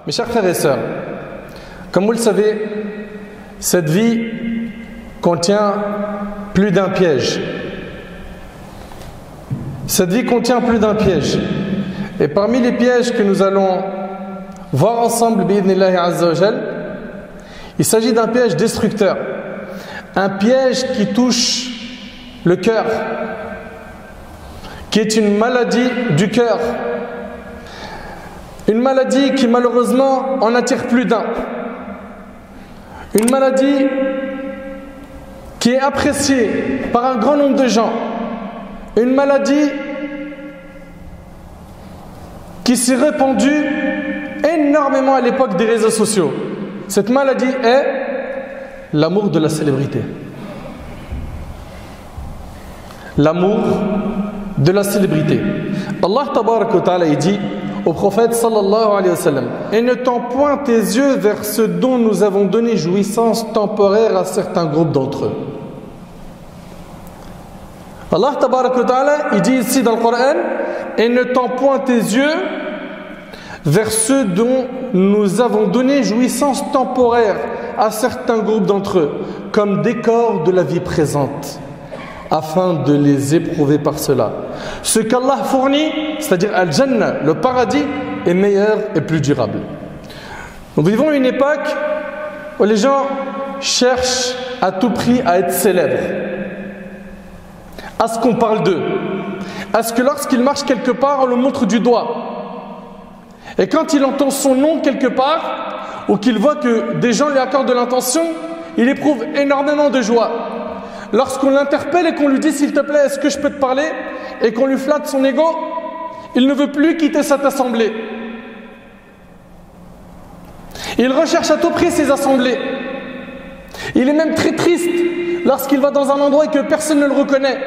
Mes chers frères et sœurs, comme vous le savez, cette vie contient plus d'un piège. Cette vie contient plus d'un piège. Et parmi les pièges que nous allons voir ensemble, bi'idhnillahi azza wa jal, il s'agit d'un piège destructeur. Un piège qui touche le cœur, qui est une maladie du cœur. Une maladie qui malheureusement en attire plus d'un. Une maladie qui est appréciée par un grand nombre de gens. Une maladie qui s'est répandue énormément à l'époque des réseaux sociaux. Cette maladie est l'amour de la célébrité. L'amour de la célébrité. Allah tabarak wa ta'ala dit au prophète sallallahu alayhi wa sallam: et ne tends point tes yeux vers ce dont nous avons donné jouissance temporaire à certains groupes d'entre eux. Allah tabarak wa ta'ala, il dit ici dans le Coran: et ne tends point tes yeux vers ceux dont nous avons donné jouissance temporaire à certains groupes d'entre eux, comme décor de la vie présente, afin de les éprouver par cela. Ce qu'Allah fournit, c'est-à-dire Al-Jannah, le paradis, est meilleur et plus durable. Nous vivons une époque où les gens cherchent à tout prix à être célèbres, à ce qu'on parle d'eux, à ce que lorsqu'ils marchent quelque part, on le montre du doigt. Et quand il entend son nom quelque part, ou qu'il voit que des gens lui accordent de l'intention, il éprouve énormément de joie. Lorsqu'on l'interpelle et qu'on lui dit: s'il te plaît, est-ce que je peux te parler, et qu'on lui flatte son ego, il ne veut plus quitter cette assemblée. Il recherche à tout prix ces assemblées. Il est même très triste lorsqu'il va dans un endroit et que personne ne le reconnaît.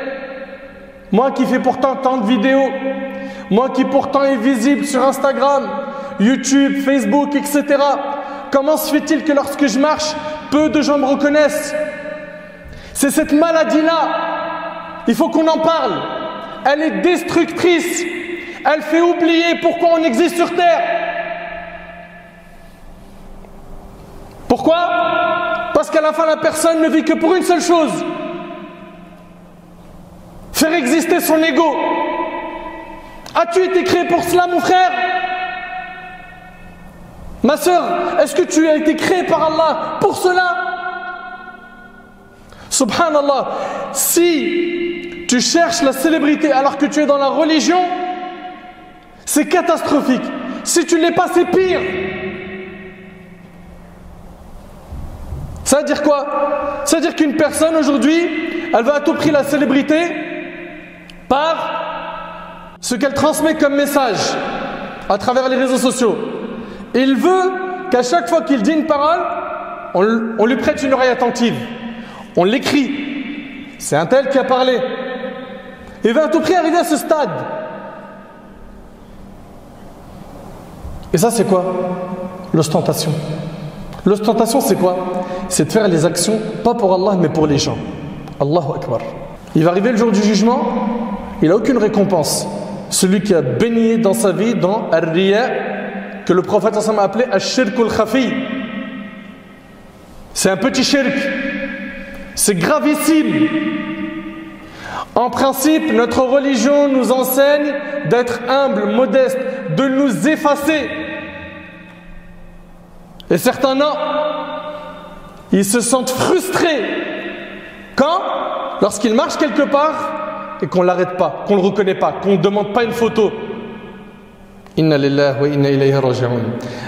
Moi qui fais pourtant tant de vidéos, moi qui pourtant est visible sur Instagram, YouTube, Facebook, etc. Comment se fait-il que lorsque je marche, peu de gens me reconnaissent? C'est cette maladie-là. Il faut qu'on en parle. Elle est destructrice. Elle fait oublier pourquoi on existe sur Terre. Pourquoi? Parce qu'à la fin, la personne ne vit que pour une seule chose: faire exister son ego. As-tu été créé pour cela, mon frère? Ma sœur, est-ce que tu as été créé par Allah pour cela? Subhanallah, si tu cherches la célébrité alors que tu es dans la religion, c'est catastrophique. Si tu ne l'es pas, c'est pire. Ça veut dire quoi? Ça veut dire qu'une personne aujourd'hui, elle veut à tout prix la célébrité par ce qu'elle transmet comme message à travers les réseaux sociaux. Il veut qu'à chaque fois qu'il dit une parole, on lui prête une oreille attentive. On l'écrit. C'est un tel qui a parlé. Il veut à tout prix arriver à ce stade. Et ça, c'est quoi? L'ostentation. L'ostentation, c'est quoi? C'est de faire les actions, pas pour Allah, mais pour les gens. Allahu Akbar. Il va arriver le jour du jugement, il n'a aucune récompense. Celui qui a baigné dans sa vie dans Ar-Riya, que le prophète a appelé Ash-Shirkul Khafi. C'est un petit shirk. C'est gravissime. En principe, notre religion nous enseigne d'être humble, modeste, de nous effacer. Et certains, non. Ils se sentent frustrés. Quand? Lorsqu'ils marchent quelque part et qu'on ne l'arrête pas, qu'on ne le reconnaît pas, qu'on ne demande pas une photo. Inna lillahi wa inna ilayhi raji'un.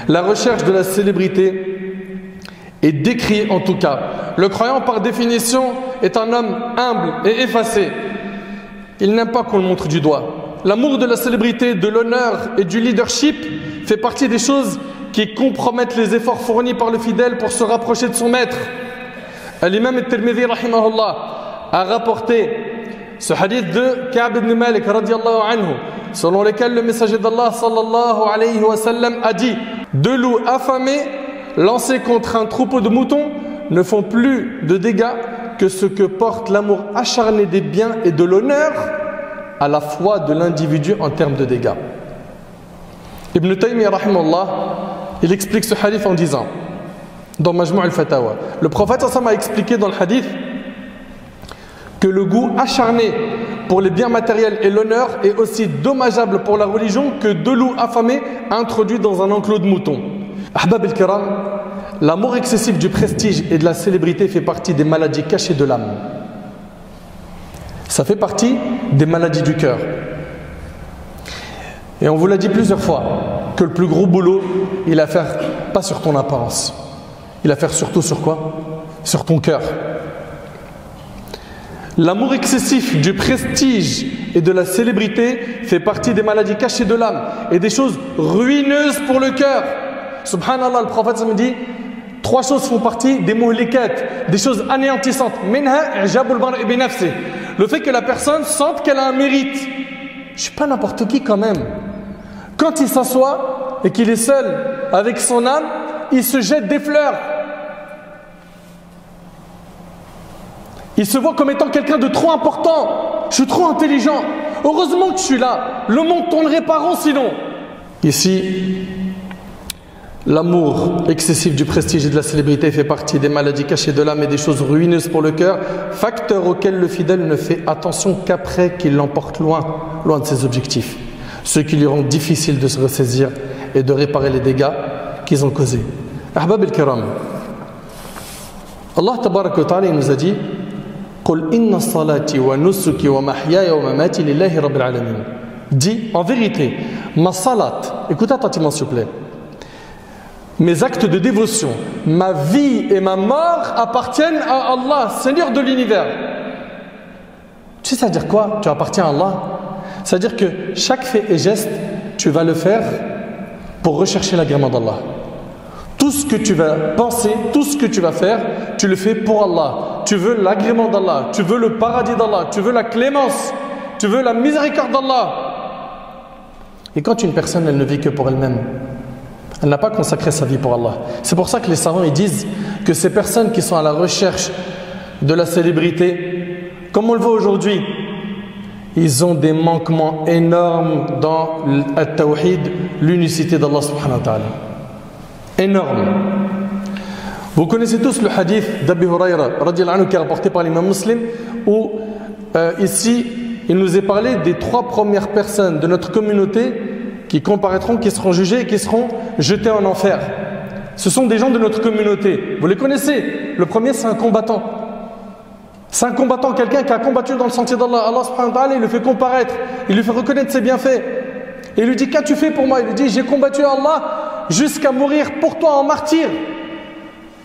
La recherche de la célébrité est décriée en tout cas. Le croyant par définition est un homme humble et effacé. Il n'aime pas qu'on le montre du doigt. L'amour de la célébrité, de l'honneur et du leadership fait partie des choses qui compromettent les efforts fournis par le fidèle pour se rapprocher de son maître. L'imam al-Tirmidhi rahimahullah a rapporté ce hadith de Ka'b ibn Malik radiyallahu anhu, selon lequel le messager d'Allah sallallahu alayhi wa sallam a dit: deux loups affamés lancés contre un troupeau de moutons ne font plus de dégâts que ce que porte l'amour acharné des biens et de l'honneur à la fois de l'individu en termes de dégâts. Ibn Taymiyyah rahimahullah, il explique ce hadith en disant, dans Majmou' al-Fatawa, le prophète sallallahu alayhi wa sallam a expliqué dans le hadith que le goût acharné pour les biens matériels et l'honneur est aussi dommageable pour la religion que deux loups affamés introduits dans un enclos de moutons. Ahbab al-Kiram, l'amour excessif du prestige et de la célébrité fait partie des maladies cachées de l'âme. Ça fait partie des maladies du cœur. Et on vous l'a dit plusieurs fois, que le plus gros boulot, il a à faire pas sur ton apparence. Il a à faire surtout sur quoi? Sur ton cœur. L'amour excessif du prestige et de la célébrité fait partie des maladies cachées de l'âme et des choses ruineuses pour le cœur. Subhanallah, le prophète me dit, 3 choses font partie des muhlikat, des choses anéantissantes. Minha i'jabul mar'i bi nafsi. Le fait que la personne sente qu'elle a un mérite. Je ne suis pas n'importe qui quand même. Quand il s'assoit et qu'il est seul avec son âme, il se jette des fleurs. Il se voit comme étant quelqu'un de trop important. Je suis trop intelligent. Heureusement que je suis là. Le monde tournerait pas rond sinon. Ici, l'amour excessif du prestige et de la célébrité fait partie des maladies cachées de l'âme et des choses ruineuses pour le cœur, facteur auquel le fidèle ne fait attention qu'après qu'il l'emporte loin de ses objectifs. Ce qui lui rend difficile de se ressaisir et de réparer les dégâts qu'ils ont causés. Ahbab al-Kiram, Allah tabaraka wa ta'ala nous a dit, قل إن صلاتي ونسكي ومحياي ومماتي لله رب العالمين. Dis en vérité, ma salat, écoutez attentivement s'il vous plaît, mes actes de dévotion, ma vie et ma mort appartiennent à Allah, Seigneur de l'univers. Tu sais ça veut dire quoi? Tu appartiens à Allah. Ça veut dire que chaque fait et geste, tu vas le faire pour rechercher l'agrément d'Allah. Tout ce que tu vas penser, tout ce que tu vas faire, tu le fais pour Allah. Tu veux l'agrément d'Allah, tu veux le paradis d'Allah, tu veux la clémence, tu veux la miséricorde d'Allah. Et quand une personne, elle ne vit que pour elle-même, elle n'a pas consacré sa vie pour Allah. C'est pour ça que les savants ils disent que ces personnes qui sont à la recherche de la célébrité, comme on le voit aujourd'hui, ils ont des manquements énormes dans le tawhid, l'unicité d'Allah subhanahu wa ta'ala. Énorme. Vous connaissez tous le hadith d'Abi Huraira radiyallahu anhu qui est rapporté par l'imam Muslim où ici il nous est parlé des 3 premières personnes de notre communauté qui comparaîtront, qui seront jugées et qui seront jetées en enfer. Ce sont des gens de notre communauté. Vous les connaissez. Le premier c'est un combattant. C'est un combattant, quelqu'un qui a combattu dans le sentier d'Allah. Allah subhanahu wa ta'ala il le fait comparaître, il lui fait reconnaître ses bienfaits. Et il lui dit, qu'as-tu fait pour moi? Il lui dit, j'ai combattu Allah jusqu'à mourir pour toi en martyr.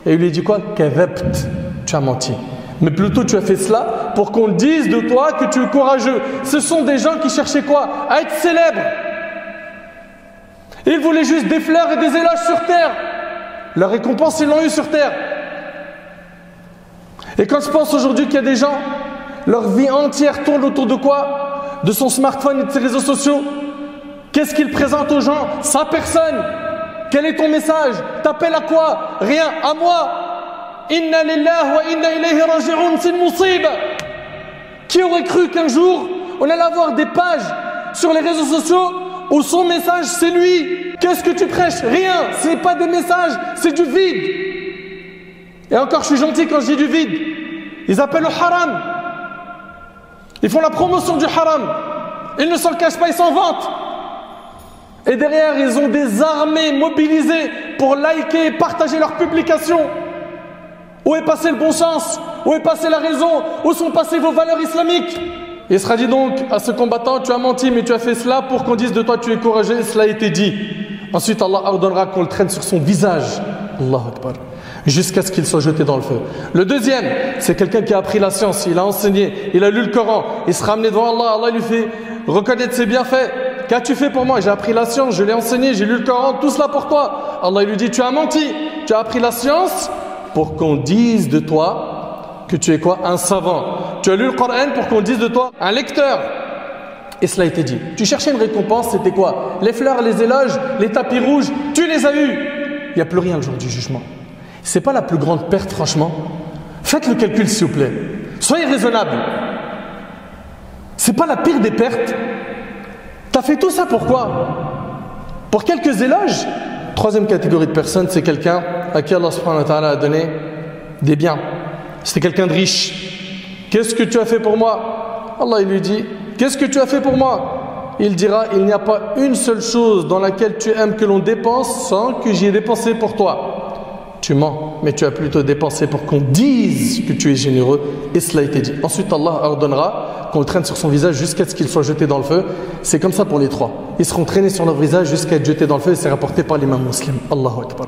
Et il lui dit quoi? Kadhabt, tu as menti. Mais plutôt tu as fait cela pour qu'on dise de toi que tu es courageux. Ce sont des gens qui cherchaient quoi? À être célèbres. Ils voulaient juste des fleurs et des éloges sur terre. Leur récompense, ils l'ont eu sur terre. Et quand je pense aujourd'hui qu'il y a des gens, leur vie entière tourne autour de quoi? De son smartphone et de ses réseaux sociaux. Qu'est-ce qu'il présente aux gens? Sa personne. Quel est ton message? T'appelles à quoi? Rien, à moi. Inna lillahi wa inna ilayhi raji'un, c'est une musiba. Qui aurait cru qu'un jour on allait avoir des pages sur les réseaux sociaux où son message c'est lui? Qu'est-ce que tu prêches? Rien, c'est pas des messages, c'est du vide. Et encore je suis gentil quand je dis du vide. Ils appellent au haram. Ils font la promotion du haram. Ils ne s'en cachent pas, ils s'en vantent. Et derrière, ils ont des armées mobilisées pour liker et partager leurs publications. Où est passé le bon sens? Où est passée la raison? Où sont passées vos valeurs islamiques? Il sera dit donc à ce combattant, tu as menti, mais tu as fait cela pour qu'on dise de toi tu es courageux, et cela a été dit. Ensuite, Allah ordonnera qu'on le traîne sur son visage. Allahu Akbar. Jusqu'à ce qu'il soit jeté dans le feu. Le deuxième, c'est quelqu'un qui a appris la science, il a enseigné, il a lu le Coran, il sera amené devant Allah, Allah lui fait reconnaître ses bienfaits. Qu'as-tu fait pour moi? J'ai appris la science, je l'ai enseigné, j'ai lu le Coran, tout cela pour toi. Allah lui dit, tu as menti, tu as appris la science pour qu'on dise de toi que tu es quoi? Un savant. Tu as lu le Coran pour qu'on dise de toi un lecteur. Et cela a été dit. Tu cherchais une récompense, c'était quoi? Les fleurs, les éloges, les tapis rouges, tu les as eus. Il n'y a plus rien le jour du jugement. C'est pas la plus grande perte, franchement. Faites le calcul, s'il vous plaît. Soyez raisonnable. C'est pas la pire des pertes. T'as fait tout ça pourquoi? Pour quelques éloges? Troisième catégorie de personnes, c'est quelqu'un à qui Allah subhanahu wa ta'ala a donné des biens. C'est quelqu'un de riche. Qu'est-ce que tu as fait pour moi? Allah il lui dit, qu'est-ce que tu as fait pour moi? Il dira, il n'y a pas une seule chose dans laquelle tu aimes que l'on dépense sans que j'y ai dépensé pour toi. Tu mens, mais tu as plutôt dépensé pour qu'on dise que tu es généreux, et cela a été dit. Ensuite, Allah ordonnera qu'on le traîne sur son visage jusqu'à ce qu'il soit jeté dans le feu. C'est comme ça pour les trois. Ils seront traînés sur leur visage jusqu'à être jetés dans le feu, et c'est rapporté par l'imam muslim. Allahu Akbar.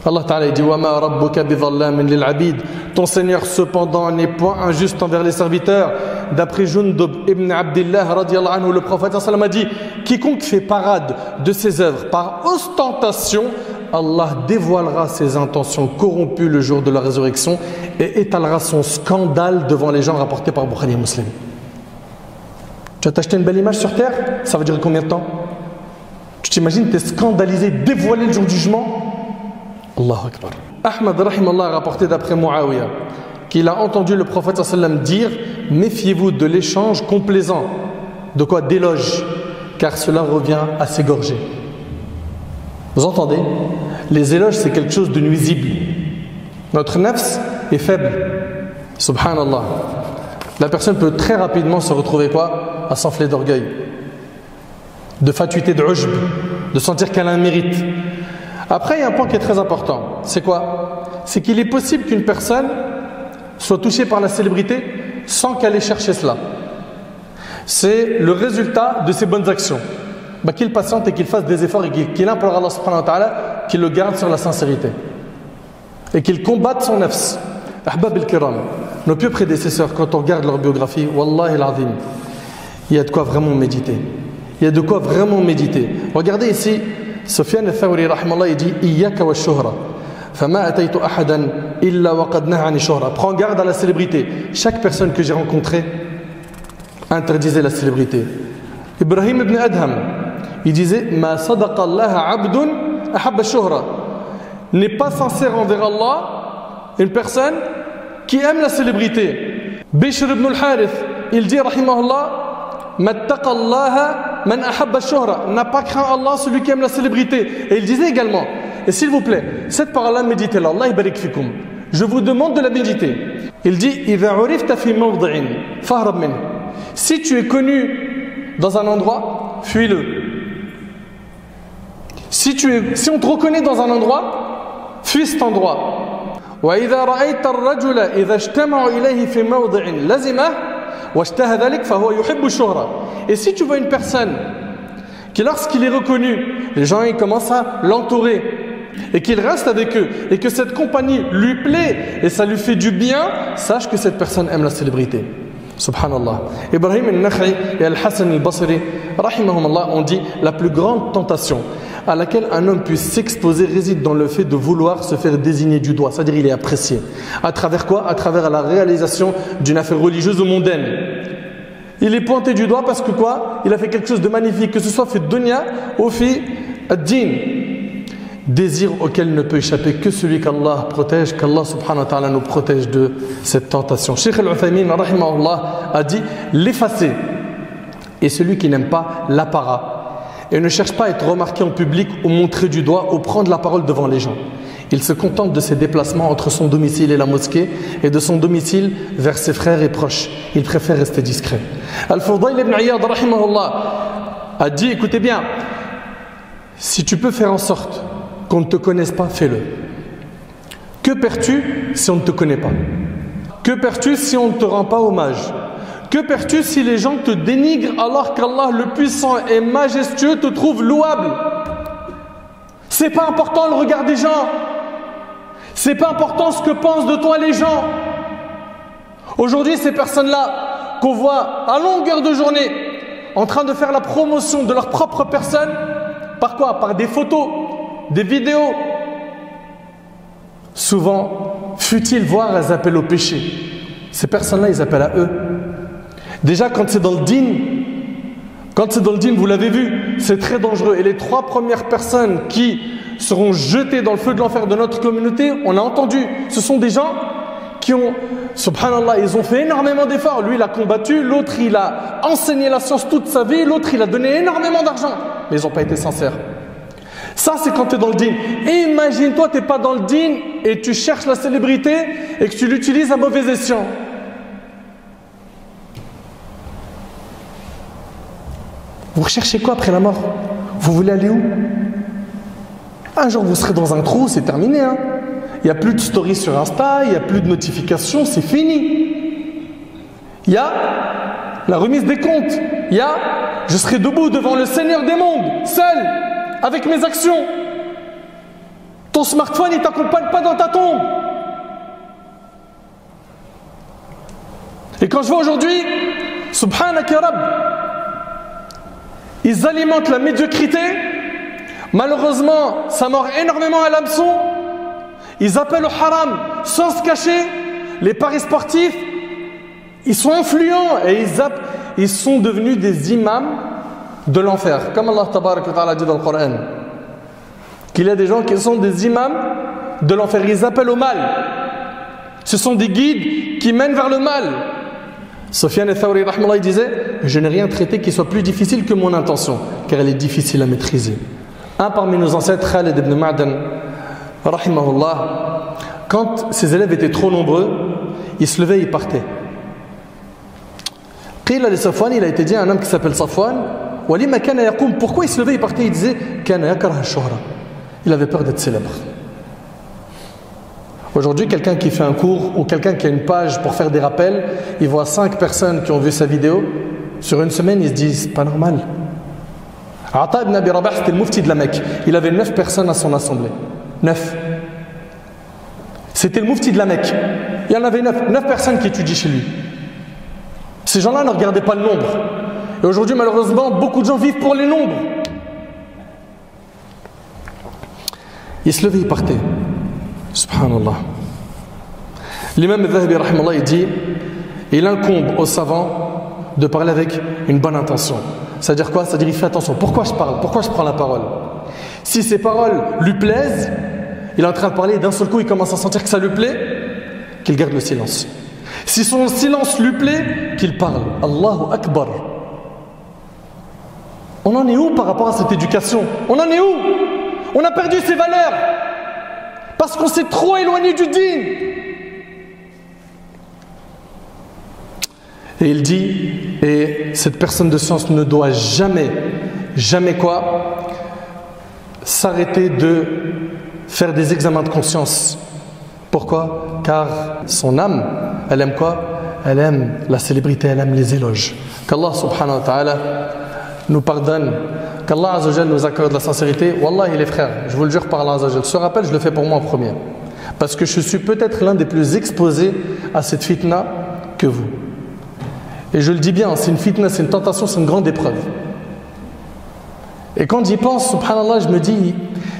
Allah Ta'ala dit wa ma rabbuka bidhallamin lil abid. Ton Seigneur cependant n'est point injuste envers les serviteurs. D'après Jundub ibn Abdillah radiyallahu anhu, le prophète sallam a dit, quiconque fait parade de ses œuvres par ostentation, Allah dévoilera ses intentions corrompues le jour de la résurrection et étalera son scandale devant les gens, rapportés par Bukhari et Muslim. Tu vas t'acheter une belle image sur terre, ça va durer combien de temps? Tu t'imagines, tu es scandalisé, dévoilé le jour du jugement? Allahu Akbar. Ahmad rahimallah a rapporté d'après Muawiyah qu'il a entendu le prophète sallam dire, méfiez-vous de l'échange complaisant. De quoi? D'éloges, car cela revient à s'égorger. Vous entendez? Les éloges, c'est quelque chose de nuisible. Notre nafs est faible. Subhanallah. La personne peut très rapidement se retrouver quoi? À s'enfler d'orgueil, de fatuité, de ujb, de sentir qu'elle a un mérite. Après, il y a un point qui est très important. C'est quoi? C'est qu'il est possible qu'une personne soit touchée par la célébrité sans qu'elle ait cherché cela. C'est le résultat de ses bonnes actions. Qu'il patiente et qu'il fasse des efforts et qu'il implore Allah subhanahu wa ta'ala qu'il le garde sur la sincérité et qu'il combatte son nafs. Ahbab al-kiram, nos pieux prédécesseurs, quand on regarde leur biographie, wallahi al-azim, il y a de quoi vraiment méditer. Il y a de quoi vraiment méditer. Regardez ici, Sufyan al-Thawri rahimallah, il dit Iyaka wa shuhra fama ataytu ahadan illa wa qad naha ani shuhra. Prends garde à la célébrité. Chaque personne que j'ai rencontrée interdisait la célébrité. Ibrahim ibn Adham, il disait Ma sadaqa Allah abdun ahabba shuhra. N'est pas sincère envers Allah une personne qui aime la célébrité. Bishr ibn al-Harith, il dit rahimahullah Mattaqa Allah man ahabba shuhra. N'a pas craint Allah celui qui aime la célébrité. Et il disait également, et s'il vous plaît, cette parole-là, méditez-la. Allah barik fikum. Je vous demande de la méditer. Il dit Idha urifta fi mawdi'in fahrab minhu. Si tu es connu dans un endroit, fuis-le. Si on te reconnaît dans un endroit, fuis cet endroit. Wa idha ra'ayta ar-rajula idha ijtama'u ilayhi fi mawdi'in lazimah washtaha dhalik fa huwa yuhibbu ash-shuhra. Et si tu vois une personne qui, lorsqu'il est reconnu, les gens ils commencent à l'entourer et qu'il reste avec eux et que cette compagnie lui plaît et ça lui fait du bien, sache que cette personne aime la célébrité. Subhanallah. Ibrahim al-Nakhi et Al-Hassan al-Basri rahimahumullah ont dit la plus grande tentation à laquelle un homme puisse s'exposer réside dans le fait de vouloir se faire désigner du doigt, c'est-à-dire il est apprécié. À travers quoi? À travers la réalisation d'une affaire religieuse ou mondaine. Il est pointé du doigt parce que quoi? Il a fait quelque chose de magnifique, que ce soit fait dunya ou fait ad-din. Désir auquel ne peut échapper que celui qu'Allah protège, qu'Allah subhanahu wa ta'ala nous protège de cette tentation. Cheikh Al-Uthaymin rahimahullah a dit l'effacé est celui qui n'aime pas l'apparat et ne cherche pas à être remarqué en public ou montré du doigt ou prendre la parole devant les gens. Il se contente de ses déplacements entre son domicile et la mosquée et de son domicile vers ses frères et proches. Il préfère rester discret. Al-Fudayl ibn Iyad rahimahullah a dit, écoutez bien, si tu peux faire en sorte qu'on ne te connaisse pas, fais-le. Que perds-tu si on ne te connaît pas? Que perds-tu si on ne te rend pas hommage? Que perds-tu si les gens te dénigrent alors qu'Allah le puissant et majestueux te trouve louable? C'est pas important le regard des gens. C'est pas important ce que pensent de toi les gens. Aujourd'hui, ces personnes-là qu'on voit à longueur de journée en train de faire la promotion de leur propre personne, par quoi? Par des photos, des vidéos. Souvent, fut-il voir, elles appellent au péché. Ces personnes-là, ils appellent à eux. Déjà, quand c'est dans le dîn, vous l'avez vu, c'est très dangereux. Et les 3 premières personnes qui seront jetées dans le feu de l'enfer de notre communauté, on a entendu, ce sont des gens qui ont, subhanallah, ils ont fait énormément d'efforts. Lui, il a combattu, l'autre, il a enseigné la science toute sa vie, l'autre, il a donné énormément d'argent. Mais ils n'ont pas été sincères. Ça, c'est quand tu es dans le dîn. Et imagine-toi, tu n'es pas dans le dîn et tu cherches la célébrité et que tu l'utilises à mauvais escient. Vous recherchez quoi après la mort? Vous voulez aller où? Un jour, vous serez dans un trou, c'est terminé. Hein. Il n'y a plus de stories sur Insta, il n'y a plus de notifications, c'est fini. Il y a la remise des comptes. Il y a je serai debout devant le Seigneur des mondes, seul, avec mes actions. Ton smartphone, il ne t'accompagne pas dans ta tombe. Et quand je vois aujourd'hui, Subhanak ya Rabb, ils alimentent la médiocrité. Malheureusement, ça mord énormément à l'hameçon. Ils appellent au haram sans se cacher. Les paris sportifs, ils sont influents et ils sont devenus des imams de l'enfer. Comme Allah Tabarak wa Ta'ala dit dans le Coran, qu'il y a des gens qui sont des imams de l'enfer. Ils appellent au mal. Ce sont des guides qui mènent vers le mal. Sufyan al-Thawri rahmallah, il disait: je n'ai rien traité qui soit plus difficile que mon intention, car elle est difficile à maîtriser. Un parmi nos ancêtres, Khalid ibn Ma'dan rahimahullah, quand ses élèves étaient trop nombreux, il se levait et il partait. Qila li Safwan, il a été dit à un homme qui s'appelle Safwan, walima kana yaqum, pourquoi il se levait et il partait? Il disait kana yakrah ash-shuhra, il avait peur d'être célèbre. Aujourd'hui, quelqu'un qui fait un cours ou quelqu'un qui a une page pour faire des rappels, il voit 5 personnes qui ont vu sa vidéo. Sur une semaine, ils se disent c'est pas normal. Ata ibn Abi Rabah, c'était le mufti de la Mecque. Il avait 9 personnes à son assemblée. 9. C'était le mufti de la Mecque. Il y en avait 9 personnes qui étudient chez lui. Ces gens-là ne regardaient pas le nombre. Et aujourd'hui, malheureusement, beaucoup de gens vivent pour les nombres. Il se levait, il partait. Subhanallah. L'imam al-Dhahabi rahimahullah, il dit: il incombe aux savants de parler avec une bonne intention. C'est-à-dire quoi? C'est-à-dire il fait attention. Pourquoi je parle? Pourquoi je prends la parole? Si ces paroles lui plaisent, il est en train de parler et d'un seul coup il commence à sentir que ça lui plaît, qu'il garde le silence. Si son silence lui plaît, qu'il parle. Allahu Akbar. On en est où par rapport à cette éducation? On en est où? On a perdu ses valeurs parce qu'on s'est trop éloigné du dîn. Et il dit, et cette personne de science ne doit jamais, jamais quoi, s'arrêter de faire des examens de conscience. Pourquoi? Car son âme, elle aime quoi? Elle aime la célébrité, elle aime les éloges. Qu'Allah subhanahu wa ta'ala nous pardonne, qu'Allah azawajal nous accorde la sincérité. Wallahi les frères, je vous le jure par Allah azawajal, ce rappel je le fais pour moi en premier. Parce que je suis peut-être l'un des plus exposés à cette fitna que vous. Et je le dis bien, c'est une fitna, c'est une tentation, c'est une grande épreuve. Et quand j'y pense, subhanallah, je me dis,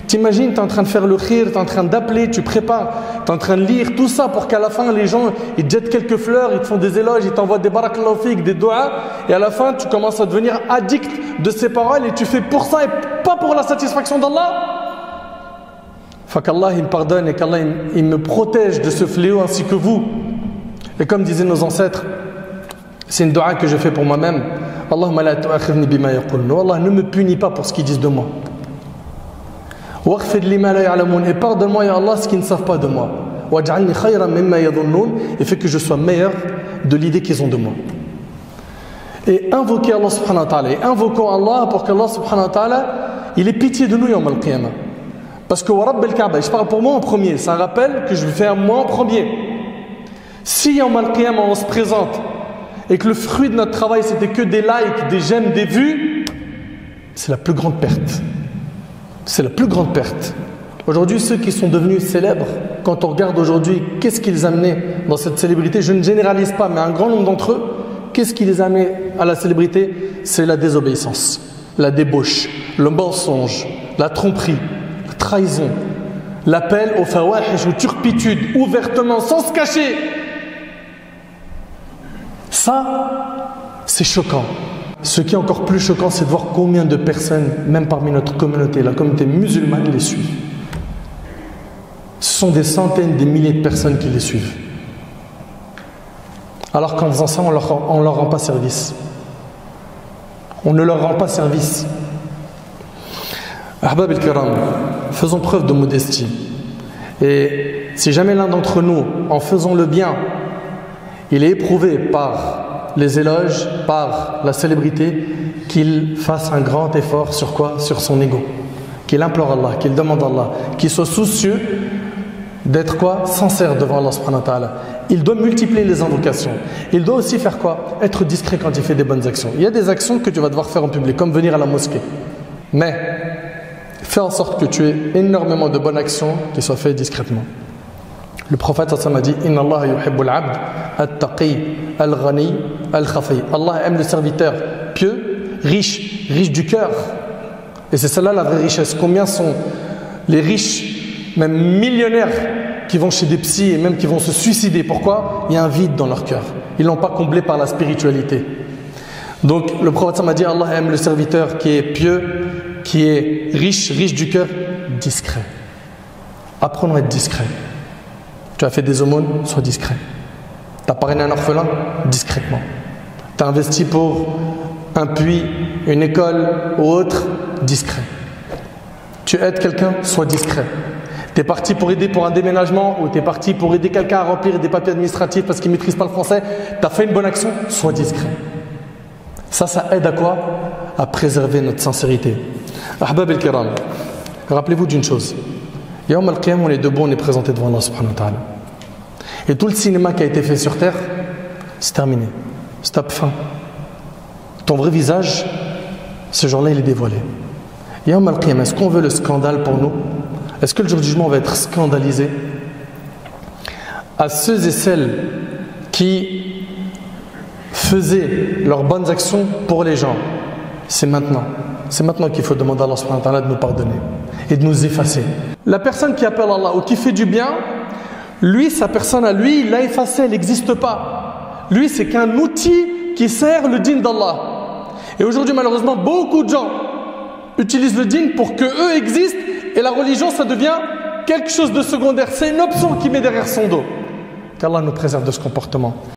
t'imagines, tu es en train de faire le khir, tu es en train d'appeler, tu prépares, tu es en train de lire tout ça pour qu'à la fin, les gens, ils te jettent quelques fleurs, ils te font des éloges, ils t'envoient des barakallahu fik, des doigts, et à la fin, tu commences à devenir addict de ces paroles et tu fais pour ça et pas pour la satisfaction d'Allah. Fait qu'Allah, il me pardonne et qu'Allah, il me protège de ce fléau ainsi que vous. Et comme disaient nos ancêtres, c'est une dua que je fais pour moi-même. Allahumma la tu'akhidhni bima yaqulun. Allah, ne me punis pas pour ce qu'ils disent de moi. Waghfir li ma la ya'lamun. Et pardonne-moi, ya Allah, ce qu'ils ne savent pas de moi. Waj'alni khayran mimma yadhunnun. Et fais que je sois meilleur de l'idée qu'ils ont de moi. Et invoquez Allah subhanahu wa ta'ala. Et invoquons Allah pour qu'Allah subhanahu wa ta'ala, il ait pitié de nous yawm al-qiyamah. Parce que wa Rabb al-Kaaba, je parle pour moi en premier. C'est un rappel que je vais faire moi en premier. Si yawm al-qiyamah on se présente et que le fruit de notre travail c'était que des likes, des j'aime, des vues, c'est la plus grande perte. C'est la plus grande perte. Aujourd'hui, ceux qui sont devenus célèbres, quand on regarde aujourd'hui qu'est-ce qui les a amenés dans cette célébrité, je ne généralise pas, mais un grand nombre d'entre eux, qu'est-ce qui les a amenés à la célébrité? C'est la désobéissance, la débauche, le mensonge, la tromperie, la trahison, l'appel au fawahish, aux turpitudes, ouvertement, sans se cacher. Ça, c'est choquant. Ce qui est encore plus choquant, c'est de voir combien de personnes, même parmi notre communauté, la communauté musulmane, les suivent. Ce sont des centaines, des milliers de personnes qui les suivent. Alors qu'en faisant ça, on ne leur rend pas service. On ne leur rend pas service. Ahbab al-Kiram, faisons preuve de modestie. Et si jamais l'un d'entre nous, en faisant le bien, il est éprouvé par les éloges, par la célébrité, qu'il fasse un grand effort sur quoi? Sur son ego. Qu'il implore Allah, qu'il demande Allah, qu'il soit soucieux d'être quoi? Sincère devant Allah subhanahu wa ta'ala. Il doit multiplier les invocations. Il doit aussi faire quoi? Être discret quand il fait des bonnes actions. Il y a des actions que tu vas devoir faire en public, comme venir à la mosquée. Mais fais en sorte que tu aies énormément de bonnes actions qui soient faites discrètement. Le prophète a dit Inna Allah yuhibbul abd at-taqi al-ghani al-khafi. Allah aime le serviteur pieux, riche du cœur. Et c'est cela la vraie richesse. Combien sont les riches, même millionnaires, qui vont chez des psys et même qui vont se suicider? Pourquoi? Il y a un vide dans leur cœur. Ils ne l'ont pas comblé par la spiritualité. Donc le prophète m'a dit Allah aime le serviteur qui est pieux, qui est riche du cœur, discret. Apprenons à être discret. Tu as fait des aumônes, sois discret. Tu as parrainé un orphelin, discrètement. Tu as investi pour un puits, une école ou autre, discret. Tu aides quelqu'un, sois discret. Tu es parti pour aider pour un déménagement ou tu es parti pour aider quelqu'un à remplir des papiers administratifs parce qu'il ne maîtrise pas le français, tu as fait une bonne action, sois discret. Ça aide à quoi? À préserver notre sincérité. Ahbab al-Kiram, rappelez-vous d'une chose. Yawm al-Qiyam, on est debout, on est présenté devant Allah subhanahu wa ta'ala. Et tout le cinéma qui a été fait sur terre, c'est terminé. Stop, fin. Ton vrai visage, ce jour-là, il est dévoilé. Yawm al-Qiyam, est-ce qu'on veut le scandale pour nous? Est-ce que le jour du jugement va être scandalisé? À ceux et celles qui faisaient leurs bonnes actions pour les gens, c'est maintenant. C'est maintenant qu'il faut demander à Allah subhanahu wa ta'ala de nous pardonner et de nous effacer. La personne qui appelle Allah ou qui fait du bien, lui, sa personne à lui, il l'a effacée, elle n'existe pas. Lui, c'est qu'un outil qui sert le dîn d'Allah. Et aujourd'hui, malheureusement, beaucoup de gens utilisent le dîn pour que eux existent et la religion, ça devient quelque chose de secondaire. C'est une option qui met derrière son dos. Qu'Allah nous préserve de ce comportement.